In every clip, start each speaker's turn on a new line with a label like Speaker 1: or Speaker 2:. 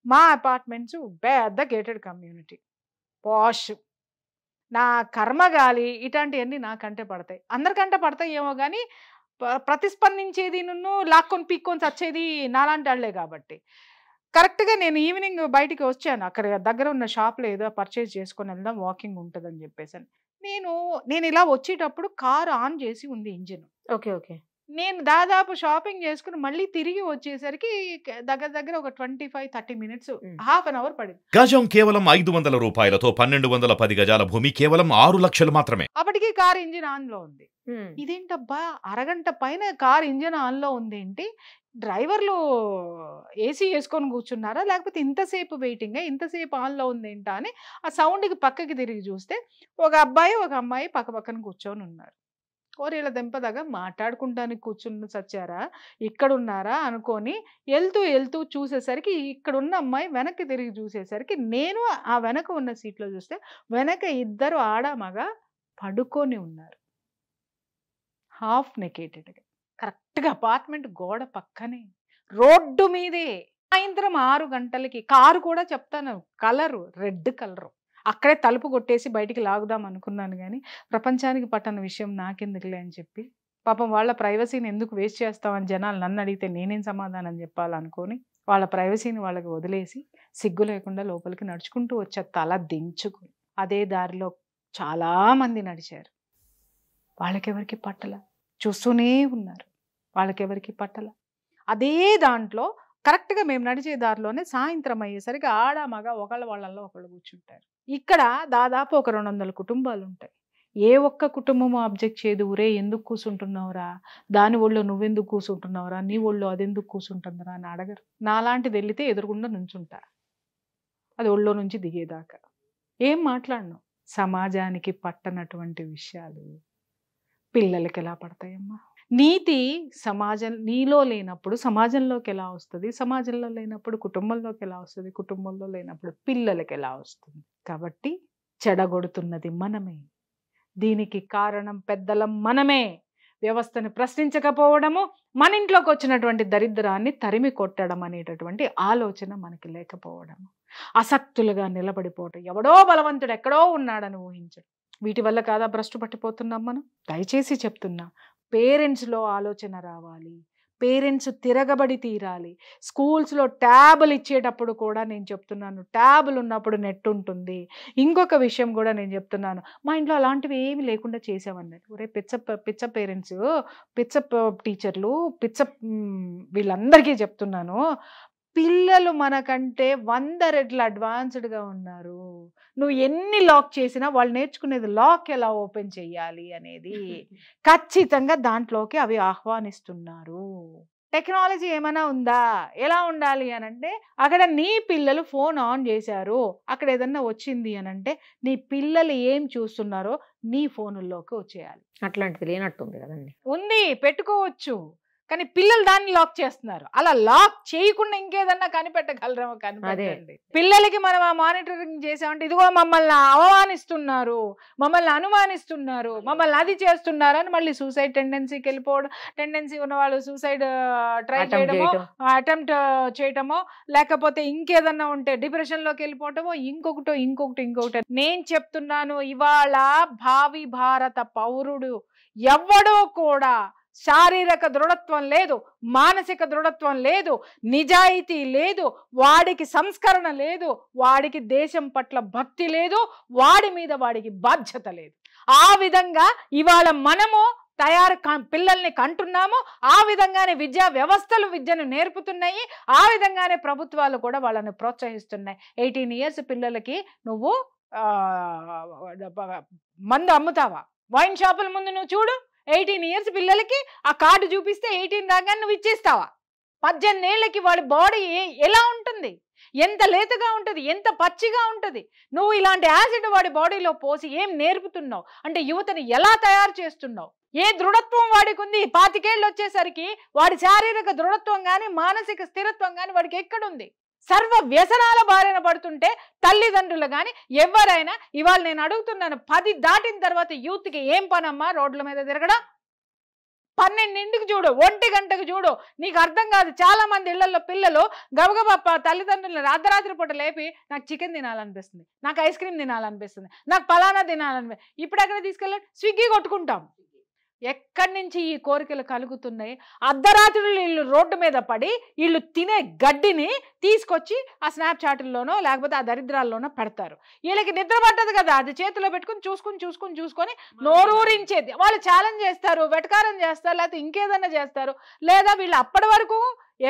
Speaker 1: మా అపార్ట్మెంట్స్ పెద్ద gated community, పాష్. నా కర్మగాలి ఇట్లాంటివన్నీ నాకంటే పడతాయి. అందరికంటే పడతాయి ఏమో గానీ ప్రతిస్పందించేది లాక్కొని పీక్కొని చచ్చేది నాలాంటి వాళ్ళే కాబట్టి కరెక్ట్‌గా నేను ఈవినింగ్ బయటికి వచ్చాను. అక్కడ దగ్గర ఉన్న షాప్‌లో ఏదో పర్చేజ్ చేసుకొని వెళ్దాం, వాకింగ్ ఉంటదని చెప్పేసని. నేను ఇలా వచ్చేటప్పుడు కారు ఆన్ చేసి ఉంది ఇంజిన్.
Speaker 2: ఓకే. ఓకే.
Speaker 1: నేను దాదాపు షాపింగ్ చేసుకొని మళ్ళీ తిరిగి వచ్చేసరికి దగ్గర దగ్గర ఒక 25, 30 మినిట్స్, హాఫ్ అన్ అవర్ పడింది.
Speaker 3: గజం కేవలం 500 రూపాయలతో 1210 గజాల భూమి కేవలం 6 లక్షలు మాత్రమే.
Speaker 1: అప్పటికి కార్ ఇంజిన్ ఆన్ లో ఉంది. ఇదేంటబ్బా, అరగంట పైన కార్ ఇంజిన్ ఆన్ లో ఉంది ఏంటి, డ్రైవర్లు ఏసీ వేసుకొని కూర్చున్నారా లేకపోతే ఇంతసేపు వెయిటింగ్, ఇంతసేపు ఆన్ లో ఉంది ఏంటా అని ఆ సౌండ్కి పక్కకి తిరిగి చూస్తే ఒక అబ్బాయి ఒక అమ్మాయి పక్క పక్కన కూర్చొని ఉన్నారు. ఓరేళ్ళ దెంపదగా మాట్లాడుకుంటానికి కూర్చుని చచ్చారా, ఇక్కడున్నారా అనుకొని వెళ్తూ చూసేసరికి ఇక్కడున్న అమ్మాయి వెనక్కి తిరిగి చూసేసరికి నేను ఆ వెనక ఉన్న సీట్లో చూస్తే వెనక ఇద్దరు ఆడ మగ పడుకొని ఉన్నారు, హాఫ్ నెకేటెడ్గా. కరెక్ట్గా అపార్ట్మెంట్ గోడ పక్కనే, రోడ్డు మీదే. సాయంత్రం 6 గంటలకి కారు కూడా చెప్తాను, కలరు రెడ్ కలరు. అక్కడే తలుపు కొట్టేసి బయటికి లాగుదాం అనుకున్నాను కానీ ప్రపంచానికి పట్టని విషయం నాకెందుకులే అని చెప్పి, పాపం వాళ్ళ ప్రైవసీని ఎందుకు వేస్ట్ చేస్తామని జనాలు నన్ను అడిగితే నేనేం సమాధానం చెప్పాలనుకొని వాళ్ళ ప్రైవసీని వాళ్ళకి వదిలేసి సిగ్గు లేకుండా లోపలికి నడుచుకుంటూ వచ్చే తల దించుకుని. అదే దారిలో చాలామంది నడిచారు, వాళ్ళకెవరికి పట్టల, చూస్తూనే ఉన్నారు, వాళ్ళకెవరికి పట్టల. అదే దాంట్లో కరెక్ట్గా మేము నడిచే దారిలోనే సాయంత్రం అయ్యేసరికి ఆడ మగ ఒకళ్ళ వాళ్ళల్లో ఒకళ్ళు కూర్చుంటారు. ఇక్కడ దాదాపు ఒక 200 కుటుంబాలు ఉంటాయి. ఏ ఒక్క కుటుంబము అబ్జెక్ట్ చేయదు, ఊరే ఎందుకు కూర్చుంటున్నావురా, దాని ఒళ్ళో నువ్వెందుకు కూర్చుంటున్నావురా, నీ ఒళ్ళో అదెందుకు కూర్చుంటుందిరా అని అడగరు. నాలాంటిది వెళితే ఎదురుగుండా నుంచుంటా, అది ఒళ్ళో నుంచి దిగేదాకా ఏం మాట్లాడను. సమాజానికి పట్టనటువంటి విషయాలు పిల్లలకి ఎలా పడతాయమ్మా? నీతి సమాజం నీలో లేనప్పుడు సమాజంలోకి ఎలా వస్తుంది, సమాజంలో లేనప్పుడు కుటుంబంలోకి ఎలా వస్తుంది, కుటుంబంలో లేనప్పుడు పిల్లలకి ఎలా వస్తుంది? కాబట్టి చెడగొడుతున్నది మనమే, దీనికి కారణం పెద్దలం మనమే. వ్యవస్థను ప్రశ్నించకపోవడము, మన ఇంట్లోకి వచ్చినటువంటి దరిద్రాన్ని తరిమి కొట్టడం అనేటటువంటి ఆలోచన మనకి లేకపోవడము, అసక్తులుగా నిలబడిపోవటం, ఎవడో బలవంతుడు ఎక్కడో ఉన్నాడని ఊహించడం, వీటి వల్ల కాదా భ్రష్టు పట్టిపోతున్నాం మనం? దయచేసి చెప్తున్నా, పేరెంట్స్లో ఆలోచన రావాలి, పేరెంట్స్ తిరగబడి తీరాలి. స్కూల్స్లో ట్యాబులు ఇచ్చేటప్పుడు కూడా నేను చెప్తున్నాను, ట్యాబులు ఉన్నప్పుడు నెట్ ఉంటుంది. ఇంకొక విషయం కూడా నేను చెప్తున్నాను, మా ఇంట్లో అలాంటివి ఏమి లేకుండా చేసామన్నారు. ఒరే పిచ్చ పేరెంట్స్, పిచ్చ టీచర్లు, వీళ్ళందరికీ చెప్తున్నాను, పిల్లలు మనకంటే 100 రెట్లు అడ్వాన్స్డ్గా ఉన్నారు. నువ్వు ఎన్ని లాక్ చేసినా వాళ్ళు నేర్చుకునేది లాక్ ఎలా ఓపెన్ చెయ్యాలి అనేది ఖచ్చితంగా దాంట్లోకి అవి ఆహ్వానిస్తున్నారు. టెక్నాలజీ ఏమైనా ఉందా, ఎలా ఉండాలి అని అంటే, అక్కడ నీ పిల్లలు ఫోన్ ఆన్ చేశారు, అక్కడ ఏదన్నా వచ్చింది అని అంటే నీ పిల్లలు ఏం చూస్తున్నారో నీ ఫోనుల్లోకి వచ్చేయాలి.
Speaker 2: అట్లాంటిది లేనట్టుంది కదండి.
Speaker 1: ఉంది, పెట్టుకోవచ్చు, కానీ పిల్లలు దాన్ని లాక్ చేస్తున్నారు. అలా లాక్ చేయకుండా ఇంకేదన్నా కనిపెట్టగలరేమో కనిపెట్టండి. పిల్లలకి మనం ఆ మానిటరింగ్ చేసామంటే ఇదిగో మమ్మల్ని అవమానిస్తున్నారు, మమ్మల్ని అనుమానిస్తున్నారు, మమ్మల్ని అది చేస్తున్నారు అని మళ్ళీ సూసైడ్ టెండెన్సీకి వెళ్ళిపోవడం, టెండెన్సీ ఉన్న వాళ్ళు సూసైడ్ ట్రై చేయడమో, అటెంప్ట్ చేయటమో, లేకపోతే ఇంకేదన్నా ఉంటే డిప్రెషన్లోకి వెళ్ళిపోవటమో, ఇంకొకటి. నేను చెప్తున్నాను, ఇవాళ భావి భారత పౌరుడు ఎవ్వడూ కూడా శారీరక దృఢత్వం లేదు, మానసిక దృఢత్వం లేదు, నిజాయితీ లేదు, వాడికి సంస్కరణ లేదు, వాడికి దేశం పట్ల భక్తి లేదు, వాడి మీద వాడికి బాధ్యత లేదు. ఆ విధంగా ఇవాళ మనము పిల్లల్ని కంటున్నాము, ఆ విధంగానే విద్యా వ్యవస్థలు విద్యను నేర్పుతున్నాయి, ఆ విధంగానే ప్రభుత్వాలు కూడా వాళ్ళని ప్రోత్సహిస్తున్నాయి. 18 years పిల్లలకి నువ్వు మందు అమ్ముతావా? వైన్ షాపుల ముందు నువ్వు చూడు, 18 years పిల్లలకి ఆ కార్డు చూపిస్తే 18 రాగానే నువ్వు ఇచ్చేస్తావా? 18 ఏళ్ళకి వాడి బాడీ ఎలా ఉంటుంది, ఎంత లేతగా ఉంటుంది, ఎంత పచ్చిగా ఉంటుంది. నువ్వు ఇలాంటి యాసిడ్ వాడి బాడీలో పోసి ఏం నేర్పుతున్నావు అంటే, యువతని ఎలా తయారు చేస్తున్నావు? ఏ దృఢత్వం వాడికి ఉంది? 25 ఏళ్ళు వచ్చేసరికి వాడి శారీరక దృఢత్వం కానీ మానసిక స్థిరత్వం కానీ వాడికి ఎక్కడుంది? సర్వ వ్యసనాల బారిన పడుతుంటే తల్లిదండ్రులు కానీ ఎవరైనా, ఇవాళ నేను అడుగుతున్నాను, 10 దాటిన తర్వాత యూత్కి ఏం పనమ్మా రోడ్ల మీద తిరగడం? 12ంటికి చూడు, 1 గంటకు చూడు, నీకు అర్థం కాదు. చాలా మంది ఇళ్లలో పిల్లలు గబగబా తల్లిదండ్రులను అర్ధరాత్రి పూట లేపి నాకు చికెన్ తినాలనిపిస్తుంది, నాకు ఐస్ క్రీమ్ తినాలనిపిస్తుంది, నాకు పలానా తినాలనిపిస్తుంది. ఇప్పుడు ఎక్కడ తీసుకెళ్ళాలి? స్విగ్గీ కొట్టుకుంటాం. ఎక్కడి నుంచి ఈ కోరికలు కలుగుతున్నాయి? అర్ధరాత్రులు వీళ్ళు రోడ్డు మీద పడి వీళ్ళు తినే గడ్డిని తీసుకొచ్చి ఆ స్నాప్చాట్ల్లోనో లేకపోతే ఆ దరిద్రాల్లోనో పెడతారు. వీళ్ళకి నిద్ర పట్టదు కదా, అది చేతిలో పెట్టుకుని చూసుకొని నోరూరించేది. వాళ్ళు ఛాలెంజ్ చేస్తారు, వెటకారం చేస్తారు, లేకపోతే ఇంకేదన్నా చేస్తారు. లేదా వీళ్ళు అప్పటి వరకు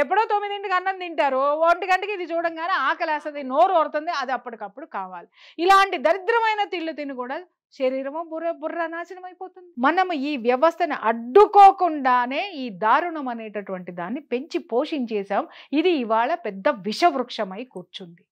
Speaker 1: ఎప్పుడో 9ంటికి అన్నం తింటారు, 1 గంటకి ఇది చూడంగానే ఆకలేస్తుంది, నోరు ఊరుతుంది, అది అప్పటికప్పుడు కావాలి. ఇలాంటి దరిద్రమైన తిళ్ళు తిని కూడా శరీరము బుర్ర నాశనం అయిపోతుంది. మనము ఈ వ్యవస్థని అడ్డుకోకుండానే ఈ దారుణం అనేటటువంటి దాన్ని పెంచి పోషించేశాం. ఇది ఇవాళ పెద్ద విషవృక్షమై కూర్చుంది,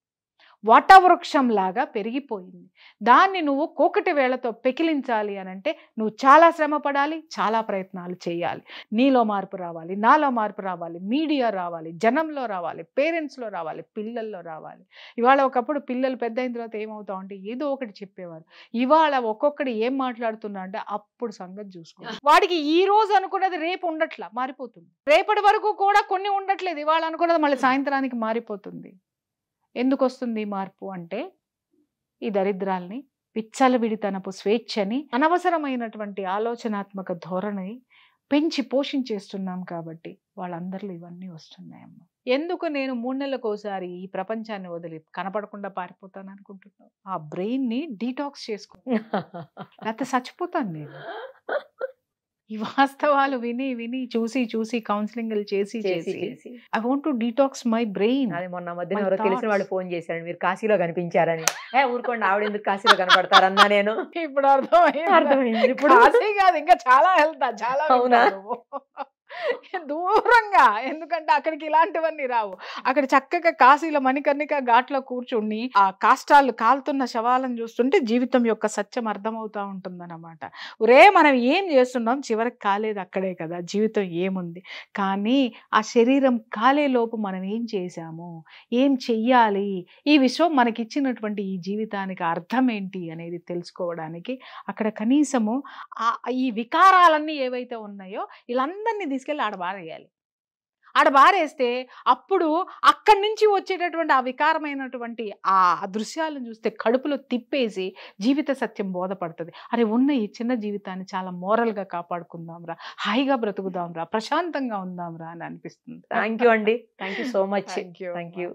Speaker 1: వటవృక్షంలాగా పెరిగిపోయింది. దాన్ని నువ్వు కోకటి వేళతో పెకిలించాలి అనంటే నువ్వు చాలా శ్రమ పడాలి, చాలా ప్రయత్నాలు చేయాలి. నీలో మార్పు రావాలి, నాలో మార్పు రావాలి, మీడియా రావాలి, జనంలో రావాలి, పేరెంట్స్లో రావాలి, పిల్లల్లో రావాలి. ఇవాళ ఒకప్పుడు పిల్లలు పెద్ద అయిన తర్వాత ఏమవుతాం అంటే ఏదో ఒకటి చెప్పేవారు. ఇవాళ ఒక్కొక్కడు ఏం మాట్లాడుతున్నా అంటే అప్పుడు సంగతి చూసుకో. వాడికి ఈ రోజు అనుకున్నది రేపు ఉండట్లా, మారిపోతుంది. రేపటి వరకు కూడా కొన్ని ఉండట్లేదు, ఇవాళ అనుకున్నది మళ్ళీ సాయంత్రానికి మారిపోతుంది. ఎందుకు వస్తుంది మార్పు అంటే ఈ దరిద్రాల్ని, విచ్చలవిడితనపు స్వేచ్ఛని, అనవసరమైనటువంటి ఆలోచనాత్మక ధోరణి పెంచి పోషించేస్తున్నాం కాబట్టి వాళ్ళందరిలో ఇవన్నీ వస్తున్నాయమ్మా. ఎందుకు నేను 3 నెలలకోసారి ఈ ప్రపంచాన్ని వదిలి కనపడకుండా పారిపోతాను అనుకుంటున్నాను? ఆ బ్రెయిన్ని డీటాక్స్ చేసుకో, లేకపోతే చచ్చిపోతాను నేను. ఈ వాస్తవాలు విని చూసి కౌన్సిలింగ్లు చేసి I want to detox my brain.
Speaker 2: అది మొన్న మధ్యన ఎవరో తెలిసిన వాళ్ళు ఫోన్ చేశారు, మీరు కాశీలో కనిపించారని. ఊరుకోండి, ఆవిడ ఎందుకు కాశీలో కనపడతారన్నా నేను.
Speaker 1: ఇప్పుడు అర్థమైంది. ఇప్పుడు కాశీ కాదు, ఇంకా చాలా వెళ్తా, చాలా.
Speaker 2: అవునా?
Speaker 1: దూరంగా, ఎందుకంటే అక్కడికి ఇలాంటివన్నీ రావు. అక్కడ చక్కగా కాశీలో మణికర్ణిక ఘాట్లో కూర్చుని ఆ కాష్టాలు కాలుతున్న శవాలను చూస్తుంటే జీవితం యొక్క సత్యం అర్థమవుతా ఉంటుందన్నమాట. ఒరే మనం ఏం చేస్తున్నాం, చివరికి కాలేదు అక్కడే కదా, జీవితం ఏముంది. కానీ ఆ శరీరం కాలే లోపు మనం ఏం చేశాము, ఏం చెయ్యాలి, ఈ విశ్వం మనకిచ్చినటువంటి ఈ జీవితానికి అర్థం ఏంటి అనేది తెలుసుకోవడానికి అక్కడ కనీసము ఈ వికారాలన్నీ ఏవైతే ఉన్నాయో వీళ్ళందరినీ తీసుకెళ్ళి ఆడ బారేస్తే అప్పుడు అక్కడి నుంచి వచ్చేటటువంటి ఆ వికారమైనటువంటి ఆ దృశ్యాలను చూస్తే కడుపులో తిప్పేసి జీవిత సత్యం బోధపడుతుంది. అరే ఉన్న ఈ చిన్న జీవితాన్ని చాలా మోరల్గా కాపాడుకుందాంరా, హాయిగా బ్రతుకుదాంరా, ప్రశాంతంగా ఉందాంరా అని అనిపిస్తుంది.
Speaker 2: థ్యాంక్ యూ అండి, thank you so much.
Speaker 1: Thank you.